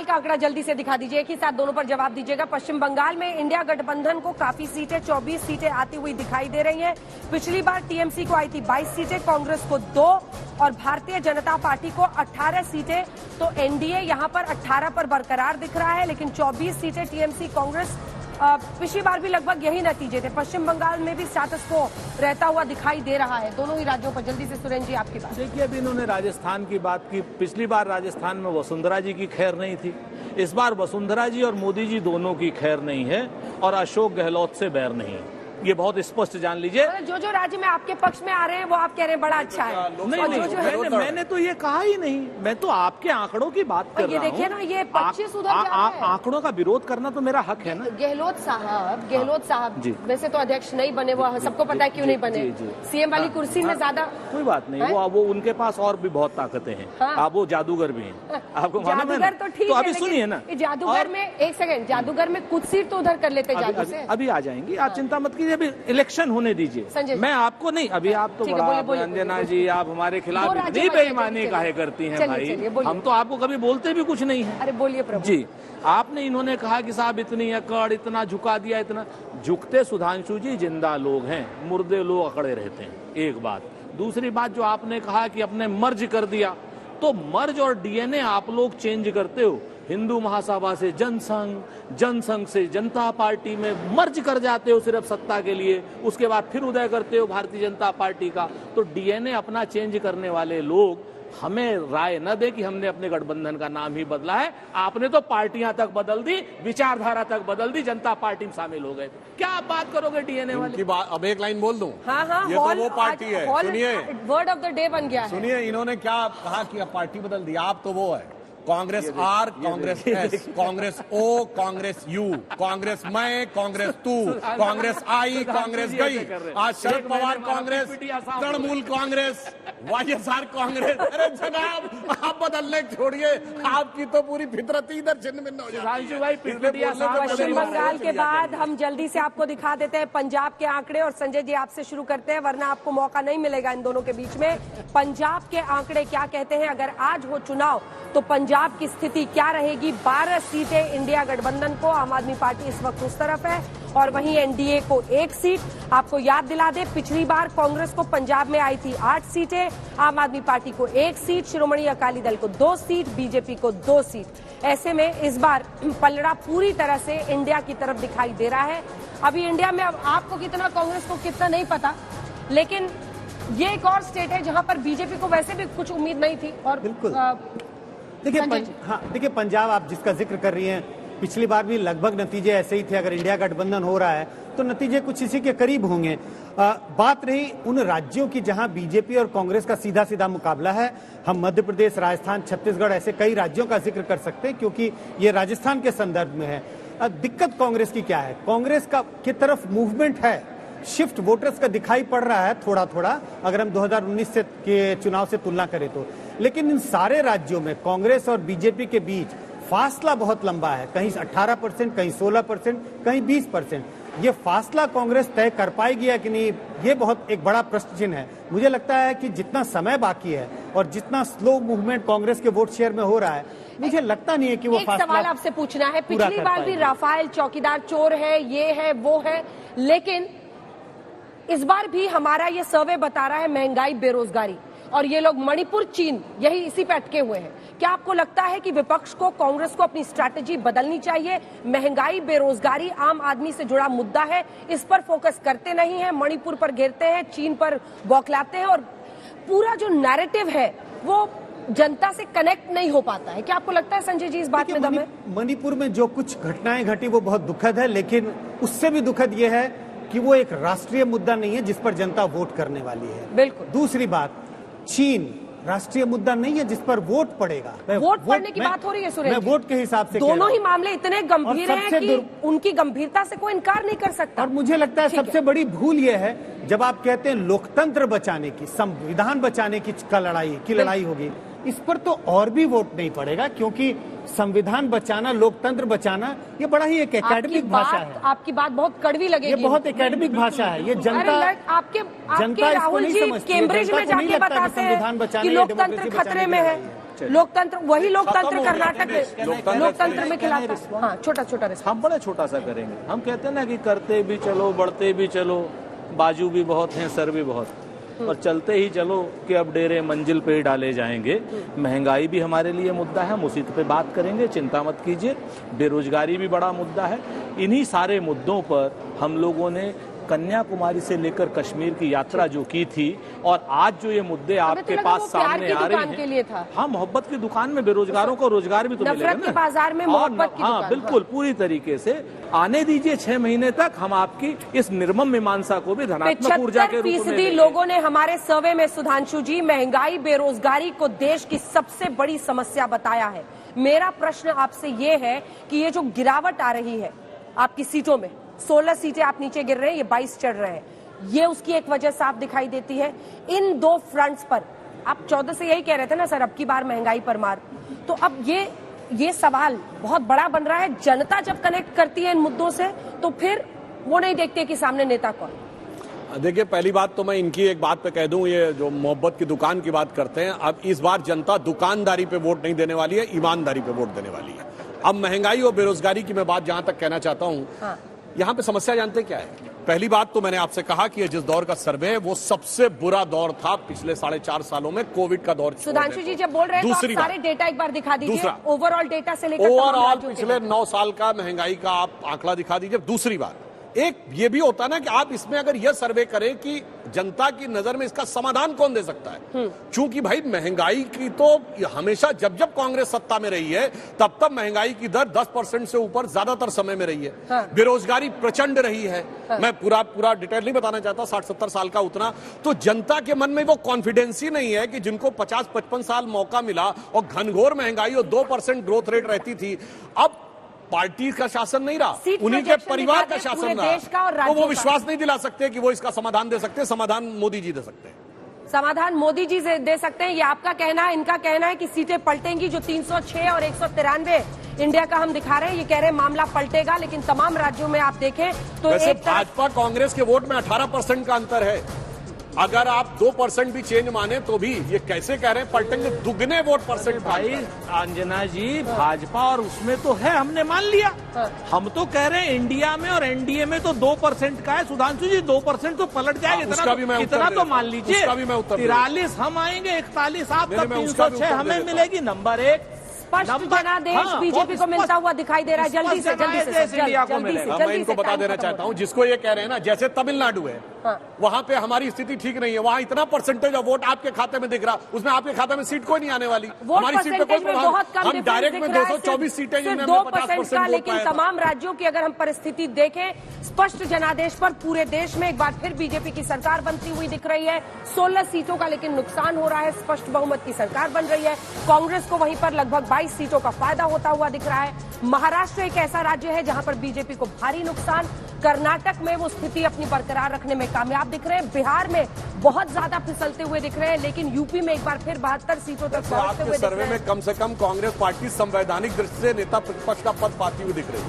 बंगाल का आंकड़ा जल्दी से दिखा दीजिए, एक ही साथ दोनों पर जवाब दीजिएगा। पश्चिम बंगाल में इंडिया गठबंधन को काफी सीटें 24 सीटें आती हुई दिखाई दे रही हैं। पिछली बार टीएमसी को आई थी 22 सीटें, कांग्रेस को 2 और भारतीय जनता पार्टी को 18 सीटें। तो एनडीए यहां पर 18 पर बरकरार दिख रहा है, लेकिन 24 सीटें टीएमसी कांग्रेस। पिछली बार भी लगभग यही नतीजे थे। पश्चिम बंगाल में भी स्टेटस को रहता हुआ दिखाई दे रहा है दोनों ही राज्यों पर। जल्दी से सुरेंद्र जी आपकी बात। देखिए, अभी इन्होंने राजस्थान की बात की। पिछली बार राजस्थान में वसुंधरा जी की खैर नहीं थी, इस बार वसुंधरा जी और मोदी जी दोनों की खैर नहीं है और अशोक गहलोत से बैर नहीं है, ये बहुत स्पष्ट जान लीजिए। जो राज्य में आपके पक्ष में आ रहे हैं वो आप कह रहे हैं बड़ा अच्छा है। नहीं, मैंने तो ये कहा ही नहीं, मैं तो आपके आंकड़ों की बात कर रहा हूँ। देखिए ना, ये 25 उधर जा रहा है। आंकड़ों का विरोध करना तो मेरा हक है ना। गहलोत साहब वैसे तो अध्यक्ष नहीं बने, वो सबको पता है क्यों नहीं बने। सीएम वाली कुर्सी में ज्यादा कोई बात नहीं, वो उनके पास और भी बहुत ताकतें हैं। आप वो जादूगर भी हैं, आपको मालूम है ना। तो ठीक है, अभी सुनिए ना, जादूगर में एक सेकंड, जादूगर में कुछ सीट तो उधर कर लेते जादू से। अभी आ जाएंगी, आप चिंता मत कीजिए, अभी इलेक्शन होने दीजिए। मैं आपको नहीं, अभी आप तो बड़ा अंजना जी, आप हमारे खिलाफ इतनी बेईमानी काहे करती हैं भाई। हम तो आपको कभी बोलते भी कुछ नहीं है। अरे बोलिए प्रभु जी। आपने इन्होंने कहा कि साहब इतनी अकड़, इतना झुका दिया, इतना झुकते सुधांशु जी जिंदा लोग हैं, मुर्दे लोग अकड़े रहते हैं, एक बात। दूसरी बात जो आपने कहा कि अपने मर्ज कर दिया, तो मर्ज और डीएनए आप लोग चेंज करते हो। हिंदू महासभा से जनसंघ, जनसंघ से जनता पार्टी में मर्ज कर जाते हो सिर्फ सत्ता के लिए, उसके बाद फिर उदय करते हो भारतीय जनता पार्टी का। तो डीएनए अपना चेंज करने वाले लोग हमें राय न दे कि हमने अपने गठबंधन का नाम ही बदला है। आपने तो पार्टियां तक बदल दी, विचारधारा तक बदल दी, जनता पार्टी में शामिल हो गए। क्या आप बात करोगे डीएनए वाली बात? अब एक लाइन बोल दूं। हाँ, ये तो वो पार्टी है। सुनिए, वर्ड ऑफ द डे बन गया है। सुनिए, इन्होंने क्या कहा कि अब पार्टी बदल दी। आप तो वो है Congress R, Congress S, Congress O, Congress U, Congress मैं, कांग्रेस तू, कांग्रेस आई, कांग्रेस गई। आज शरद पवार कांग्रेस, तृणमूल कांग्रेस, वाईएसआर कांग्रेस। अरे जनाब, आप बदलने छोड़िए, आपकी तो पूरी फितरत ही इधर छिन्न भिन्न हो जाती है। पश्चिम बंगाल के बाद हम जल्दी से आपको दिखा देते हैं पंजाब के आंकड़े, और संजय जी आपसे शुरू करते हैं, वरना आपको मौका नहीं मिलेगा इन दोनों के बीच में। पंजाब के आंकड़े क्या कहते हैं? अगर आज हो चुनाव तो पंजाब की स्थिति क्या रहेगी? 12 सीटें इंडिया गठबंधन को, आम आदमी पार्टी इस वक्त उस तरफ है, और वहीं एनडीए को 1 सीट। आपको याद दिला दे, पिछली बार कांग्रेस को पंजाब में आई थी 8 सीटें, आम आदमी पार्टी को 1 सीट, श्रोमणी अकाली दल को 2 सीट, बीजेपी को 2 सीट। ऐसे में इस बार पलड़ा पूरी तरह से इंडिया की तरफ दिखाई दे रहा है। अभी इंडिया में अब आपको कितना, कांग्रेस को कितना नहीं पता, लेकिन ये एक और स्टेट है जहां पर बीजेपी को वैसे भी कुछ उम्मीद नहीं थी। और बिल्कुल देखिए पंजाब आप जिसका जिक्र कर रही हैं, पिछली बार भी लगभग नतीजे ऐसे ही थे। अगर इंडिया गठबंधन हो रहा है तो नतीजे कुछ इसी के करीब होंगे। बात रही उन राज्यों की जहां बीजेपी और कांग्रेस का सीधा सीधा मुकाबला है, हम मध्य प्रदेश, राजस्थान, छत्तीसगढ़ ऐसे कई राज्यों का जिक्र कर सकते हैं, क्योंकि ये राजस्थान के संदर्भ में है। दिक्कत कांग्रेस की क्या है? कांग्रेस का की तरफ मूवमेंट है, शिफ्ट वोटर्स का दिखाई पड़ रहा है थोड़ा थोड़ा, अगर हम 2019 से के चुनाव से तुलना करें तो। लेकिन इन सारे राज्यों में कांग्रेस और बीजेपी के बीच फासला बहुत लंबा है, कहीं 18%, कहीं 16%, कहीं 20%। ये फासला कांग्रेस तय कर पाएगी या कि नहीं, ये बहुत एक बड़ा प्रश्न चिन्ह है। मुझे लगता है कि जितना समय बाकी है और जितना स्लो मूवमेंट कांग्रेस के वोट शेयर में हो रहा है, मुझे लगता नहीं है कि वो फासला। सवाल आपसे पूछना है, पिछली बार भी राफेल, चौकीदार चोर है, ये है वो है, लेकिन इस बार भी हमारा ये सर्वे बता रहा है महंगाई, बेरोजगारी, और ये लोग मणिपुर, चीन, यही इसी पे अटके हुए हैं। क्या आपको लगता है कि विपक्ष को, कांग्रेस को अपनी स्ट्रैटेजी बदलनी चाहिए? महंगाई, बेरोजगारी आम आदमी से जुड़ा मुद्दा है, इस पर फोकस करते नहीं है, मणिपुर पर घेरते हैं, चीन पर बौखलाते हैं, और पूरा जो नैरेटिव है वो जनता से कनेक्ट नहीं हो पाता है। क्या आपको लगता है संजय जी इस बात में दम है? मणिपुर में जो कुछ घटनाएं घटी वो बहुत दुखद है, लेकिन उससे भी दुखद ये है कि वो एक राष्ट्रीय मुद्दा नहीं है जिस पर जनता वोट करने वाली है। बिल्कुल। दूसरी बात, चीन राष्ट्रीय मुद्दा नहीं है जिस पर वोट पड़ेगा। वोट पड़ने की बात हो रही है सुरेश, मैं वोट के हिसाब से दोनों ही मामले इतने गंभीर हैं कि उनकी गंभीरता से कोई इनकार नहीं कर सकता। और मुझे लगता है सबसे बड़ी भूल यह है जब आप कहते हैं लोकतंत्र बचाने की, संविधान बचाने की लड़ाई होगी, इस पर तो और भी वोट नहीं पड़ेगा, क्योंकि संविधान बचाना, लोकतंत्र बचाना, ये बड़ा ही एक एकेडमिक भाषा है। आपकी बात बहुत कड़वी लगेगी, ये बहुत एकेडमिक भाषा है। ये जनता आपके राहुल जी कैम्ब्रिज में जाके बताते हैं कि लोकतंत्र खतरे में है। लोकतंत्र, वही लोकतंत्र खत्म हो गया। कर्नाटक में लोकतंत्र में खिलाता है। हाँ, छोटा छोटा रिस्पॉन्स। हम बड़े छोटा सा करेंगे। हम कहते हैं ना कि करते भी चलो, बढ़ते भी चलो, बाजू भी बहुत हैं, सर भी बहुत, और चलते ही चलो कि अब डेरे मंजिल पे ही डाले जाएंगे। महंगाई भी हमारे लिए मुद्दा है, हम उसी पे बात करेंगे, चिंता मत कीजिए। बेरोजगारी भी बड़ा मुद्दा है। इन्हीं सारे मुद्दों पर हम लोगों ने कन्याकुमारी से लेकर कश्मीर की यात्रा जो की थी, और आज जो ये मुद्दे आपके पास सामने आ रहे हैं, हाँ, मोहब्बत की दुकान में बेरोजगारों को रोजगार भी तो मिलेगा नफरत के बाजार में मोहब्बत की दुकान। बिल्कुल, पूरी तरीके से आने दीजिए 6 महीने तक, हम आपकी इस निर्मम मीमांसा को भी धनात्मक ऊर्जा के रूप में 75% लोगों ने हमारे सर्वे में, सुधांशु जी, महंगाई बेरोजगारी को देश की सबसे बड़ी समस्या बताया है। मेरा प्रश्न आपसे ये है कि ये जो गिरावट आ रही है आपकी सीटों में, 16 सीटें आप नीचे गिर रहे हैं, ये 22 चढ़ रहे हैं, ये उसकी एक वजह साफ दिखाई देती है। इन दो फ्रंट्स पर आप 14 से यही कह रहे थे ना सर, अब की बार महंगाई पर मार, तो अब ये सवाल बहुत बड़ा बन रहा है। जनता जब कनेक्ट करती है इन मुद्दों से, तो फिर वो नहीं देखते कि सामने नेता कौन। देखिए, पहली बात तो मैं इनकी एक बात पे कह दूं, ये जो मोहब्बत की दुकान की बात करते हैं, अब इस बार जनता दुकानदारी पे वोट नहीं देने वाली है, ईमानदारी पे वोट देने वाली है। अब महंगाई और बेरोजगारी की मैं बात जहां तक कहना चाहता हूं, हाँ। यहां पे समस्या जानते क्या है? पहली बात तो मैंने आपसे कहा कि ये जिस दौर का सर्वे है वो सबसे बुरा दौर था पिछले 4.5 सालों में, कोविड का दौर। सुधांशु जी जब बोल रहे हैं तो आप सारे डेटा एक बार दिखा दीजिए, ओवरऑल डेटा से लेकर ओवरऑल पिछले 9 साल का महंगाई का आप आंकड़ा दिखा दीजिए। दूसरी बात, एक ये भी होता है ना कि आप इसमें अगर यह सर्वे करें कि जनता की नजर में इसका समाधान कौन दे सकता है, क्योंकि भाई महंगाई की तो हमेशा जब जब कांग्रेस सत्ता में रही है तब तब महंगाई की दर 10% से ऊपर ज्यादातर समय में रही है। हाँ। बेरोजगारी प्रचंड रही है। हाँ। मैं पूरा डिटेल नहीं बताना चाहता, 60-70 साल का उतना तो जनता के मन में वो कॉन्फिडेंस ही नहीं है कि जिनको 50-55 साल मौका मिला और घनघोर महंगाई और 2% ग्रोथ रेट रहती थी, अब पार्टी का शासन नहीं रहा, उन्हीं के परिवार का शासन रहा, तो वो विश्वास नहीं दिला सकते कि वो इसका समाधान दे सकते हैं। समाधान मोदी जी दे सकते हैं। समाधान मोदी जी दे सकते हैं, ये आपका कहना है। इनका कहना है कि सीटें पलटेंगी। जो 306 और 193 इंडिया का हम दिखा रहे हैं, ये कह रहे हैं मामला पलटेगा, लेकिन तमाम राज्यों में आप देखें तो वैसे एक भाजपा कांग्रेस के वोट में 18% का अंतर है। अगर आप 2% भी चेंज माने तो भी ये कैसे कह रहे हैं पलटेंगे? दुगने वोट परसेंट। भाई अंजना जी, भाजपा और उसमें तो है, हमने मान लिया। हम तो कह रहे हैं इंडिया में और एनडीए में तो 2% का है। सुधांशु जी 2% तो पलट जाएगा, इतना तो मान लीजिए। 43 हम आएंगे, 41 आप, 306 हमें मिलेगी। नंबर 1 स्पष्ट जनादेश बीजेपी को मिलता हुआ दिखाई दे रहा है। जल्दी से मैं इनको बता देना चाहता हूँ, जिसको ये कह रहे हैं ना, जैसे तमिलनाडु है, वहां पे हमारी स्थिति ठीक नहीं है, वहां इतना परसेंटेज ऑफ वोट आपके खाते में दिख रहा, उसमें आपके खाते में सीट कोई नहीं आने वाली। हमारी सीट पे कोई, हम डायरेक्ट में 224 सीटें, जिनमें 2% का। लेकिन तमाम राज्यों की अगर हम परिस्थिति देखें, स्पष्ट जनादेश पर पूरे देश में एक बार फिर बीजेपी की सरकार बनती हुई दिख रही है। 16 सीटों का लेकिन नुकसान हो रहा है, स्पष्ट बहुमत की सरकार बन रही है। कांग्रेस को वहीं पर लगभग 22 सीटों का फायदा होता हुआ दिख रहा है। महाराष्ट्र एक ऐसा राज्य है जहां पर बीजेपी को भारी नुकसान। कर्नाटक में वो स्थिति अपनी बरकरार रखने में कामयाब दिख रहे हैं। बिहार में बहुत ज्यादा फिसलते हुए दिख रहे हैं, लेकिन यूपी में एक बार फिर 72 सीटों तक पहुंचते हुए दिख रहे हैं। सर्वे में कम से कम कांग्रेस पार्टी संवैधानिक दृष्टि से नेता प्रतिपक्ष का पद पाती हुई दिख रही है।